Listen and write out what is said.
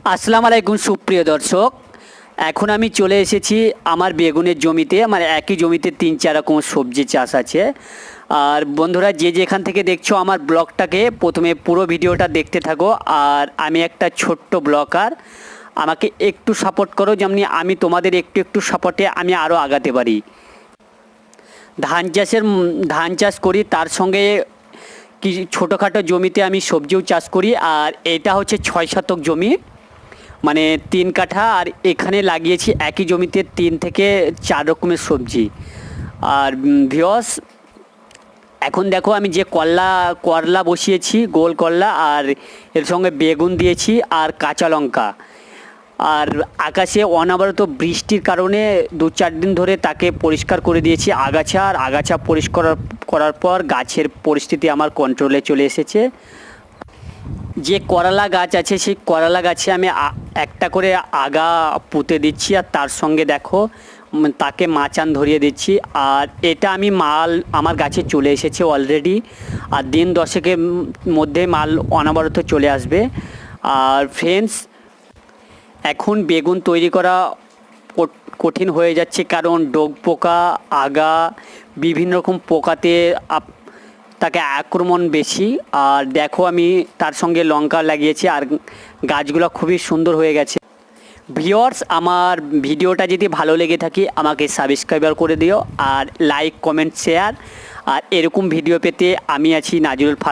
আসসালামু আলাইকুম সুপ্রিয় দর্শক। এখন আমি চলে এসেছি আমার বেগুনের জমিতে। আমার একই জমিতে ৩-৪ রকম সবজি চাষ আছে। আর বন্ধুরা, যে যেখান থেকে দেখছো আমার ব্লগটাকে প্রথমে পুরো ভিডিওটা দেখতে থাকো। আর আমি একটা ছোট্ট ব্লগার, আমাকে একটু সাপোর্ট করো, যেমনি আমি তোমাদের একটু একটু সাপোর্টে আমি আরও আগাতে পারি। ধান চাষ করি, তার সঙ্গে কি ছোটোখাটো জমিতে আমি সবজিও চাষ করি। আর এটা হচ্ছে ৬ শতক জমি, মানে ৩ কাঠা। আর এখানে লাগিয়েছি একই জমিতে ৩ থেকে ৪ রকমের সবজি। আর ভিউয়ার্স, এখন দেখো আমি যে করলা বসিয়েছি, গোল করলা, আর এর সঙ্গে বেগুন দিয়েছি আর কাঁচা লঙ্কা। আর আকাশে অনবরত বৃষ্টির কারণে ২-৪ দিন ধরে তাকে পরিষ্কার করে দিয়েছি আগাছা পরিষ্কার করার পর গাছের পরিস্থিতি আমার কন্ট্রোলে চলে এসেছে। যে করলা গাছ আছে সেই করলা গাছে আমি একটা করে আগা পুঁতে দিচ্ছি, আর তার সঙ্গে দেখো তাকে মাচান ধরিয়ে দিচ্ছি। আর এটা আমি মাল আমার গাছে চলে এসেছে অলরেডি, আর দিন 10-এর মধ্যে মাল অনবরত চলে আসবে। আর ফ্রেন্ডস, এখন বেগুন তৈরি করা কঠিন হয়ে যাচ্ছে, কারণ ডোগ পোকা, আগা, বিভিন্ন রকম পোকাতে তাকে আক্রমণ বেশি। আর দেখো আমি তার সঙ্গে লঙ্কা লাগিয়েছি, আর গাছগুলো খুবই সুন্দর হয়ে গেছে। ভিউয়ার্স, আমার ভিডিওটা যদি ভালো লেগে থাকে আমাকে সাবস্ক্রাইবার করে দিও, আর লাইক, কমেন্ট, শেয়ার। আর এরকম ভিডিও পেতে আমি আছি নাজিরুল ফার্ম।